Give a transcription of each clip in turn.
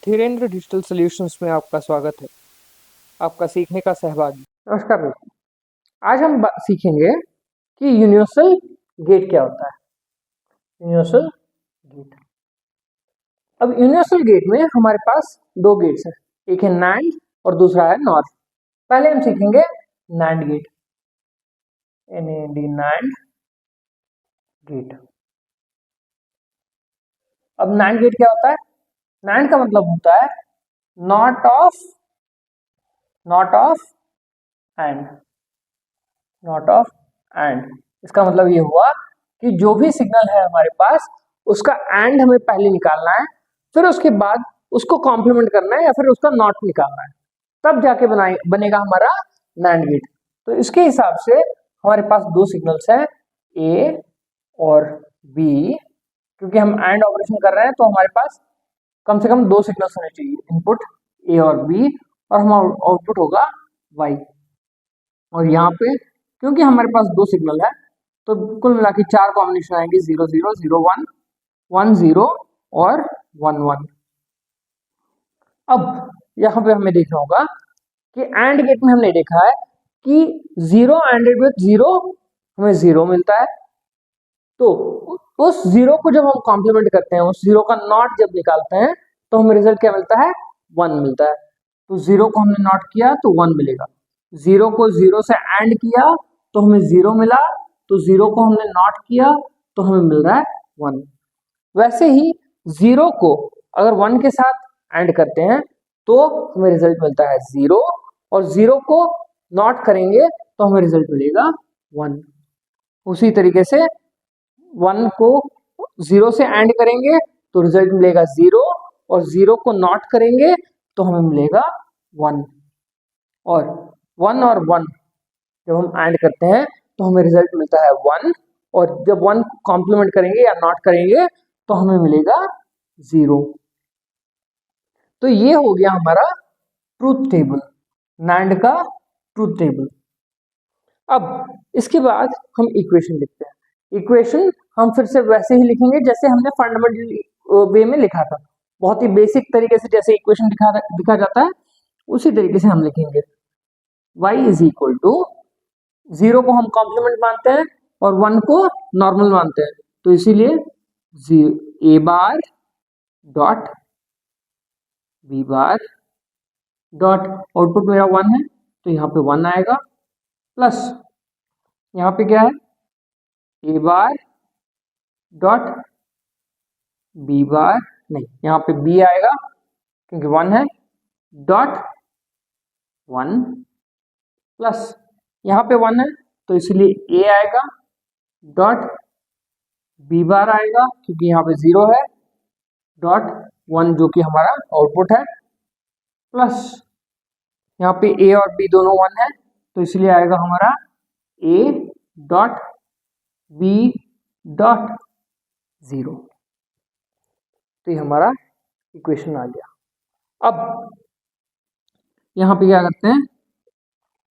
Dhirendra digital solutions में आपका स्वागत है। आपका सीखने का सहभागी। नमस्कार दोस्तों, आज हम सीखेंगे कि यूनिवर्सल गेट क्या होता है। Universal gate. अब यूनिवर्सल गेट में हमारे पास दो गेट्स हैं, एक है नैंड और दूसरा है नॉर। पहले हम सीखेंगे नैंड गेट, नैंड गेट। अब नैंड गेट क्या होता है? नैंड का मतलब होता है not of and, not of and. इसका मतलब ये हुआ कि जो भी सिग्नल है हमारे पास उसका एंड हमें पहले निकालना है, फिर उसके बाद उसको कॉम्प्लीमेंट करना है या फिर उसका नॉट निकालना है, तब जाके बनेगा हमारा नैंड गेट। तो इसके हिसाब से हमारे पास दो सिग्नल्स हैं ए और बी। क्योंकि हम एंड ऑपरेशन कर रहे हैं तो हमारे पास कम से कम दो सिग्नल्स होने चाहिए, इनपुट ए और बी, और हमारा आउटपुट होगा वाई। और यहाँ पे क्योंकि हमारे पास दो सिग्नल है तो कुल मिला के चार कॉम्बिनेशन आएंगे, 0 0 0 1 1 0 और 1 1। अब यहाँ पे हमें देखना होगा कि एंड गेट में हमने देखा है कि 0 एंडेड विथ 0 हमें 0 मिलता है। तो उस 0 को जब हम कॉम्प्लीमेंट करते हैं, उस 0 का नॉट जब निकालते हैं तो हमें रिजल्ट क्या मिलता है? 1 मिलता है। तो 0 को हमने नॉट किया तो 1 मिलेगा, 0 को 0 से एंड किया तो हमें 0 मिला, तो 0 को हमने नॉट किया तो हमें मिल रहा है 1। वैसे ही 0 को अगर 1 के साथ एंड करते हैं तो हमें रिजल्ट मिलता है 0, और 0 को नॉट करेंगे तो हमें रिजल्ट मिलेगा 1। उसी तरीके से 1 को 0 से एंड करेंगे तो रिजल्ट मिलेगा 0, और 0 को नॉट करेंगे तो हमें मिलेगा 1। और 1 और 1 जब हम ऐड करते हैं तो हमें रिजल्ट मिलता है 1, और जब 1 कॉम्प्लीमेंट करेंगे या नॉट करेंगे तो हमें मिलेगा 0। तो ये हो गया हमारा ट्रूथ टेबल, नैंड का ट्रूथ टेबल। अब इसके बाद हम इक्वेशन लिखते हैं। इक्वेशन हम फिर से वैसे ही लिखेंगे जैसे हमने फंडामेंटल वे में लिखा था, बहुत ही बेसिक तरीके से जैसे इक्वेशन लिखा जाता है उसी तरीके से हम लिखेंगे। y इज इक्वल टू 0 को हम कॉम्प्लीमेंट मानते हैं और 1 को नॉर्मल मानते हैं, तो इसीलिए a bar dot b bar dot output मेरा 1 है तो यहाँ पे 1 आएगा, प्लस यहाँ पे क्या है a बार डॉट b बार, नहीं यहाँ पे b आएगा क्योंकि 1 है, डॉट 1 प्लस यहाँ पे 1 है तो इसलिए a आएगा, डॉट b बार आएगा क्योंकि यहाँ पे 0 है, डॉट 1 जो कि हमारा आउटपुट है, प्लस यहाँ पे a और b दोनों 1 है तो इसलिए आएगा हमारा a डॉट b डॉट 0। तो ये हमारा इक्वेशन आ गया। अब यहाँ पे क्या करते हैं,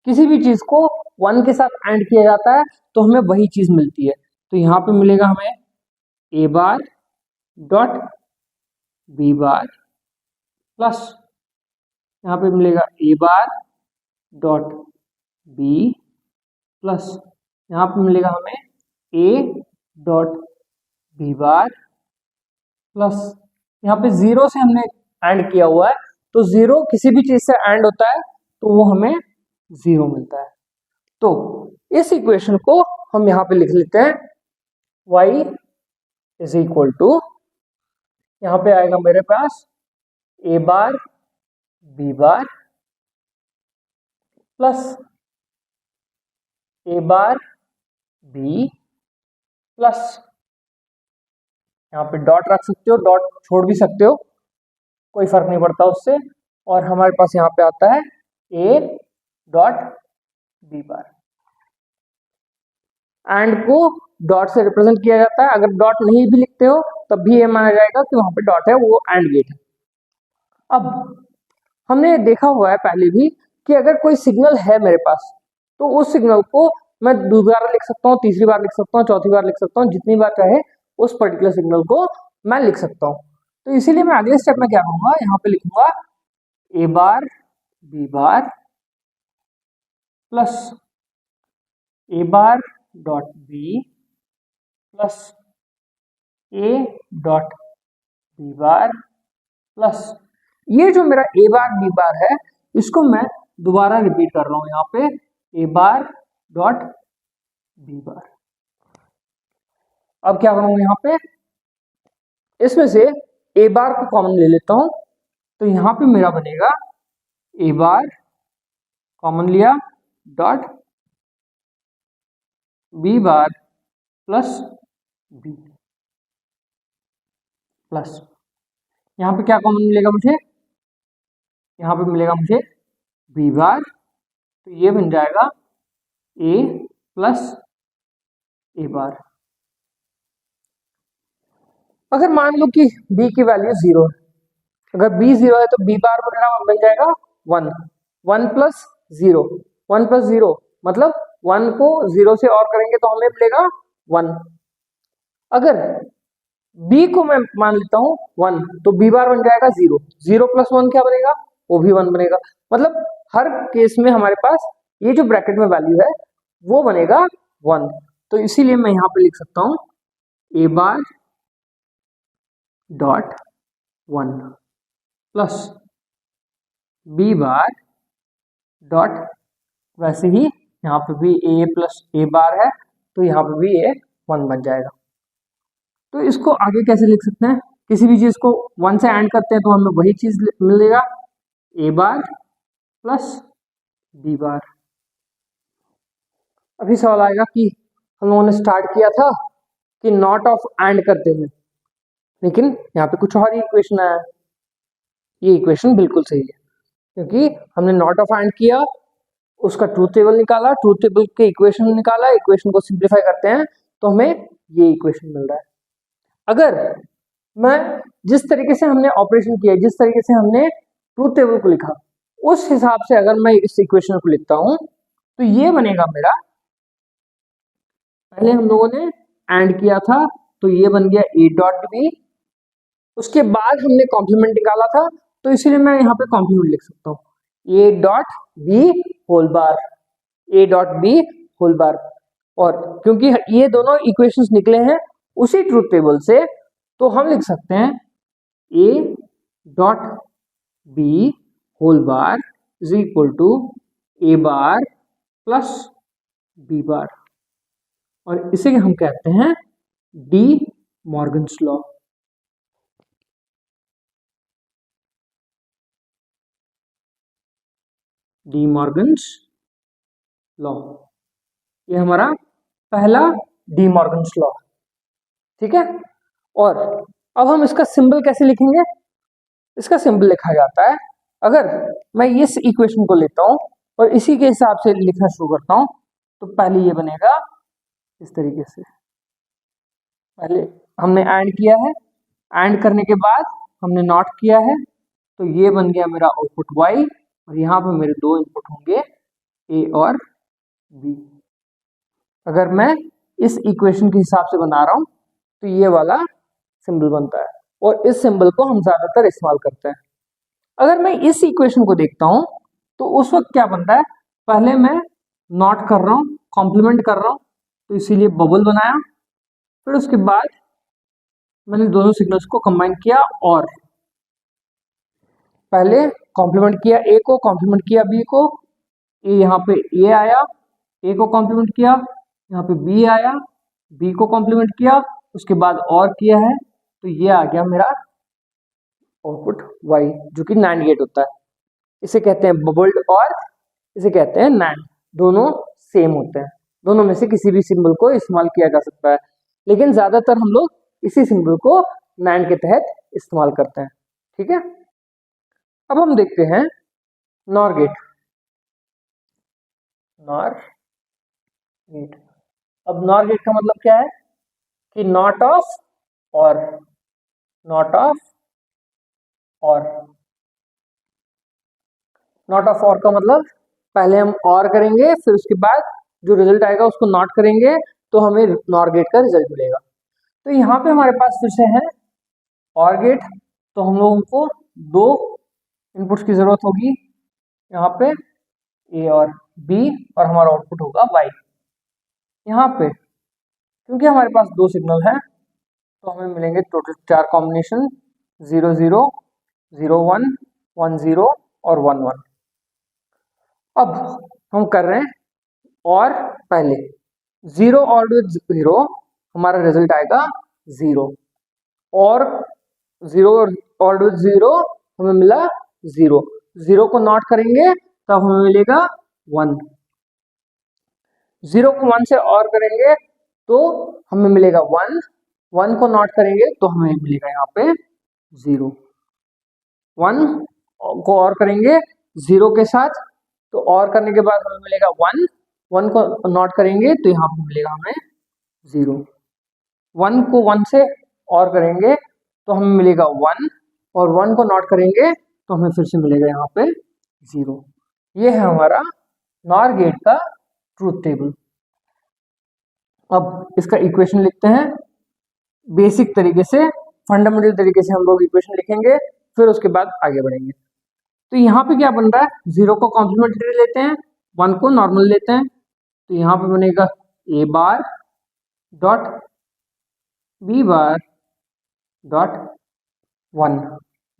किसी भी चीज को 1 के साथ एंड किया जाता है तो हमें वही चीज मिलती है। तो यहाँ पे मिलेगा हमें a bar dot b bar, plus यहाँ पे मिलेगा a bar dot b, plus यहाँ पे मिलेगा हमें a dot b bar, plus यहाँ पे 0 से हमने एंड किया हुआ है तो 0 किसी भी चीज से एंड होता है तो वो हमें 0 मिलता है। तो इस इक्वेशन को हम यहाँ पे लिख लेते हैं y इज इक्वल टू, यहाँ पे आएगा मेरे पास a bar b bar plus a bar b, plus यहाँ पे डॉट रख सकते हो, डॉट छोड़ भी सकते हो, कोई फर्क नहीं पड़ता उससे, और हमारे पास यहाँ पे आता है a dot b bar. And co dot से रिप्रेजेंट किया जाता है, अगर डॉट नहीं भी लिखते हो तब भी ये माना जाएगा कि वहां पे डॉट है, वो एंड गेट है। अब हमने देखा हुआ है पहले भी कि अगर कोई सिग्नल है मेरे पास तो उस सिग्नल को मैं दोबारा लिख सकता हूँ, तीसरी बार लिख सकता हूँ, चौथी बार लिख सकता हूँ, जितनी बार चाहे उस पर्टिकुलर सिग्नल को मैं लिख सकता हूँ। तो इसीलिए मैं अगले स्टेप में क्या करूंगा, यहाँ पे लिखूंगा A bar B bar plus A bar dot B plus A dot B bar plus ये जो मेरा ए बार बी बार है इसको मैं दोबारा रिपीट कर रहा हूं यहाँ पे ए बार डॉट बी बार। अब क्या करूंगा, यहाँ पे इसमें से ए बार को कॉमन ले लेता हूं, तो यहाँ पे मेरा बनेगा ए बार कॉमन लिया dot B bar plus B plus यहाँ पे क्या कॉमन मिलेगा मुझे, यहाँ पे मिलेगा मुझे बी बार, तो ये बन जाएगा ए प्लस ए बार। अगर मान लो कि b की वैल्यू 0 है, अगर b 0 है तो b बार बन जाएगा 1, 1 प्लस 0, 1 प्लस 0 मतलब 1 को 0 से और करेंगे तो हमें मिलेगा 1। अगर b को मैं मान लेता हूं 1 तो b बार बन जाएगा 0, 0 प्लस 1 क्या बनेगा, वो भी 1 बनेगा। मतलब हर केस में हमारे पास ये जो ब्रैकेट में वैल्यू है वो बनेगा 1। तो इसीलिए मैं यहाँ पे लिख सकता हूं A bar dot 1 plus B bar dot, वैसे ही यहाँ पे भी ए प्लस ए बार है तो यहाँ पे भी ए 1 बन जाएगा। तो इसको आगे कैसे लिख सकते हैं, किसी भी चीज को 1 से ऐड करते हैं तो हमें वही चीज मिलेगा ए बार प्लस बी बार। अभी सवाल आएगा कि हम लोगों ने स्टार्ट किया था कि नॉट ऑफ एंड करते हुए, लेकिन यहाँ पे कुछ और इक्वेशन आया। ये इक्वेशन बिल्कुल सही है क्योंकि हमने नॉट ऑफ एंड किया, उसका ट्रूथ टेबल निकाला, ट्रूथ टेबल के इक्वेशन निकाला, इक्वेशन को सिंप्लीफाई करते हैं तो हमें ये इक्वेशन मिल रहा है। अगर मैं जिस तरीके से हमने ऑपरेशन किया, जिस तरीके से हमने ट्रूथ टेबल को लिखा, उस हिसाब से अगर मैं इस इक्वेशन को लिखता हूं तो ये बनेगा मेरा, पहले हम लोगों ने एंड किया था तो ये बन गया ए डॉट बी, उसके बाद हमने कॉम्प्लीमेंट निकाला था तो इसीलिए मैं यहाँ पे कॉम्प्लीमेंट लिख सकता हूँ A dot B whole bar, A dot B whole bar. और क्योंकि ये दोनों इक्वेशंस निकले हैं उसी ट्रूथ टेबल से तो हम लिख सकते हैं A dot B whole bar is equal to A bar plus B bar, और इसे हम कहते हैं De Morgan's law. De Morgan's law, ये हमारा पहला डी मॉर्गन्स लॉ, ठीक है। और अब हम इसका सिंबल कैसे लिखेंगे, इसका सिंबल लिखा जाता है, अगर मैं इस इक्वेशन को लेता हूं और इसी के हिसाब से लिखना शुरू करता हूं तो पहले ये बनेगा इस तरीके से, पहले हमने एंड किया है, एंड करने के बाद हमने नॉट किया है तो ये बन गया मेरा आउटपुट y, और यहाँ पे मेरे दो इनपुट होंगे ए और बी। अगर मैं इस इक्वेशन के हिसाब से बना रहा हूं तो ये वाला सिंबल बनता है और इस सिंबल को हम ज्यादातर इस्तेमाल करते हैं। अगर मैं इस इक्वेशन को देखता हूं तो उस वक्त क्या बनता है, पहले मैं नॉट कर रहा हूं, कॉम्प्लीमेंट कर रहा हूं तो इसीलिए बबल बनाया, फिर उसके बाद मैंने दोनों सिग्नल्स को कंबाइन किया और पहले कॉम्प्लीमेंट किया ए को, कॉम्प्लीमेंट किया बी को, ए यहाँ पे ए आया, ए को कॉम्प्लीमेंट किया, यहाँ पे बी आया, बी को कॉम्प्लीमेंट किया, उसके बाद और किया है तो ये आ गया मेरा आउटपुट y, जो कि नैंड गेट होता है। इसे कहते हैं बबल्ड और इसे कहते हैं नैंड, दोनों सेम होते हैं, दोनों में से किसी भी सिंबल को इस्तेमाल किया जा सकता है, लेकिन ज्यादातर हम लोग इसी सिंबल को नैंड के तहत इस्तेमाल करते हैं, ठीक है। अब हम देखते हैं नॉर गेट। नॉर गेट, अब नॉर गेट का मतलब क्या है कि नॉट ऑफ और, नॉट ऑफ और, नॉट ऑफ और का मतलब पहले हम और करेंगे फिर उसके बाद जो रिजल्ट आएगा उसको नॉट करेंगे तो हमें नॉर गेट का रिजल्ट मिलेगा। तो यहाँ पे हमारे पास फिर से है और गेट तो हम लोगों को दो इनपुट्स की जरूरत होगी, यहाँ पे ए और बी, और हमारा आउटपुट होगा वाई। यहाँ पे क्योंकि हमारे पास दो सिग्नल है तो हमें मिलेंगे टोटल 4 कॉम्बिनेशन, 0 0 0 1 1 0 और 1 1। अब हम कर रहे हैं और पहले 0 और 0 हमारा रिजल्ट आएगा 0, और 0 और 0 हमें मिला 0, 0 को नॉट करेंगे तब हमें मिलेगा 1, 0 को 1 से और करेंगे तो हमें मिलेगा 1, 1 को नॉट करेंगे तो हमें मिलेगा यहाँ पे 0, 1 को और करेंगे 0 के साथ तो और करने के बाद हमें मिलेगा 1, 1 को नॉट करेंगे तो यहाँ पे मिलेगा हमें 0, 1 को 1 से और करेंगे तो हमें मिलेगा 1, और 1 को नॉट करेंगे तो हमें फिर से मिलेगा यहाँ पे 0। ये है हमारा नॉर गेट का ट्रूथ टेबल। अब इसका इक्वेशन लिखते हैं बेसिक तरीके से, फंडामेंटल तरीके से हम लोग इक्वेशन लिखेंगे, फिर उसके बाद आगे बढ़ेंगे। तो यहाँ पे क्या बन रहा है, 0 को कॉम्प्लीमेंट्री लेते हैं, 1 को नॉर्मल लेते हैं, तो यहाँ पे बनेगा A bar dot B bar dot 1,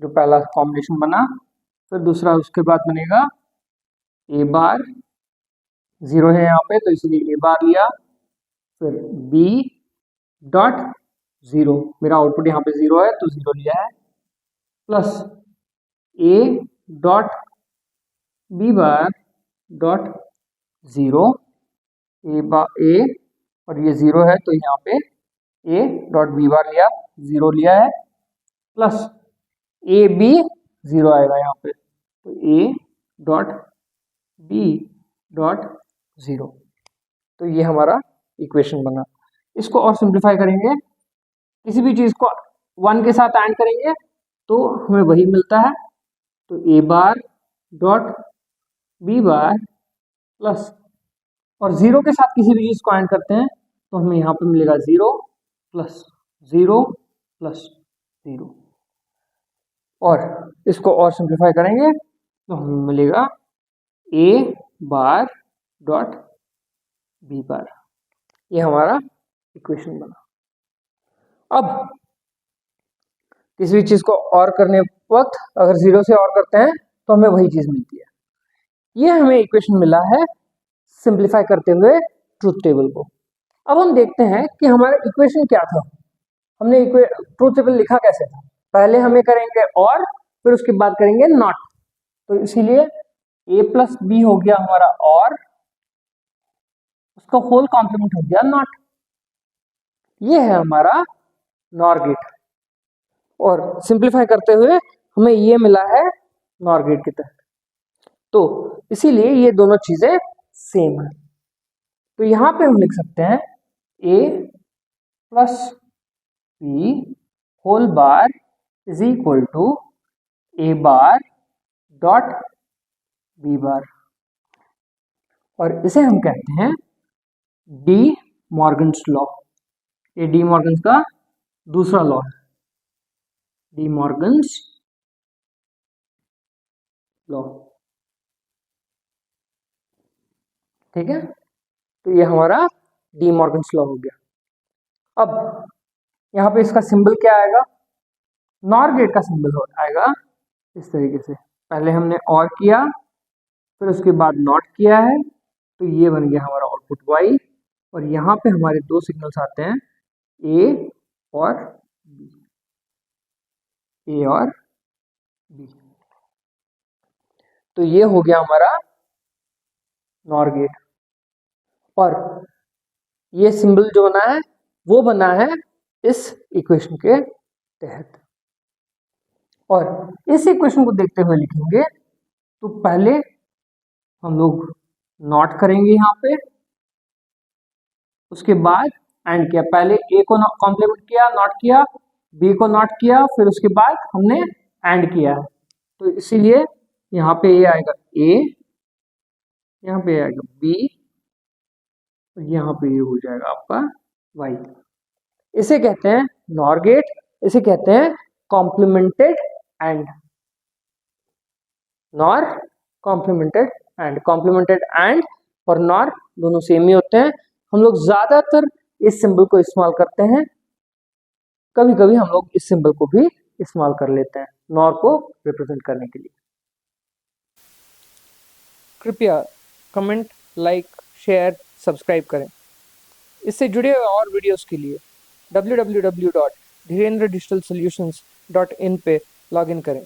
जो पहला कॉम्बिनेशन बना। फिर दूसरा उसके बाद बनेगा ए बार, 0 है यहाँ पे तो इसलिए ए बार लिया, फिर बी डॉट 0, मेरा आउटपुट यहाँ पे 0 है तो 0 लिया है, plus A dot B bar dot 0, A और ये 0 है तो यहाँ पे ए डॉट बी बार लिया, 0 लिया है, प्लस ए बी 0 आएगा यहाँ पे, तो ए डॉट बी डॉट 0। तो ये हमारा इक्वेशन बना। इसको और सिंप्लीफाई करेंगे, किसी भी चीज़ को 1 के साथ ऐड करेंगे तो हमें वही मिलता है, तो A bar dot B bar plus, और 0 के साथ किसी भी चीज़ को ऐड करते हैं तो हमें यहाँ पे मिलेगा 0 प्लस 0 प्लस 0, और इसको और सिंप्लीफाई करेंगे तो हमें मिलेगा ए बार डॉट बी बार। ये हमारा इक्वेशन बना। अब किसी भी चीज़ को और करने वक्त अगर 0 से और करते हैं तो हमें वही चीज़ मिलती है। ये हमें इक्वेशन मिला है सिंप्लीफाई करते हुए ट्रूथ टेबल को। अब हम देखते हैं कि हमारा इक्वेशन क्या था, हमने ट्रूथ टेबल लिखा कैसे था। पहले हमें करेंगे और, फिर उसके बाद करेंगे नॉट, तो इसीलिए a प्लस बी हो गया हमारा और, उसका होल कॉम्प्लीमेंट हो गया नॉट। ये है हमारा नॉर गेट, और सिंप्लीफाई करते हुए हमें ये मिला है नॉर गेट के तहत, तो इसीलिए ये दोनों चीजें सेम है। तो यहां पे हम लिख सकते हैं a plus B whole bar is equal to A bar dot B bar, और इसे हम कहते हैं डी मॉर्गन्स लॉ। ये डी मॉर्गन्स का दूसरा लॉ है, डी मॉर्गन्स लॉ, ठीक है। तो ये हमारा डी मॉर्गन्स लॉ हो गया। अब यहाँ पे इसका सिंबल क्या आएगा, नॉर गेट का सिंबल आएगा इस तरीके से, पहले हमने और किया फिर उसके बाद नॉट किया है, तो ये बन गया हमारा आउटपुट y, और यहाँ पे हमारे दो सिग्नल्स आते हैं a और b, तो ये हो गया हमारा नॉर गेट। और ये सिंबल जो बना है वो बना है इस इक्वेशन के तहत, और इस इक्वेशन को देखते हुए लिखेंगे तो पहले हम लोग नॉट करेंगे यहाँ पे, उसके बाद एंड किया, पहले a को कॉम्प्लीमेंट किया नॉट किया, b को नॉट किया, फिर उसके बाद हमने एंड किया है, तो इसीलिए यहाँ पे ये आएगा a, यहाँ पे आएगा b, यहाँ पे ये हो जाएगा आपका y। इसे कहते हैं नॉर गेट, इसे कहते हैं complimented and, nor complimented and. Complimented and और नॉर दोनों सेम ही होते हैं। हम लोग ज्यादातर इस सिंबल को इस्तेमाल करते हैं, कभी कभी हम लोग इस सिंबल को भी इस्तेमाल कर लेते हैं नॉर को रिप्रेजेंट करने के लिए। कृपया कमेंट, लाइक, शेयर, सब्सक्राइब करें। इससे जुड़े हुए और वीडियोस के लिए www.dhirendradigitalsolutions.in पे लॉगिन करें।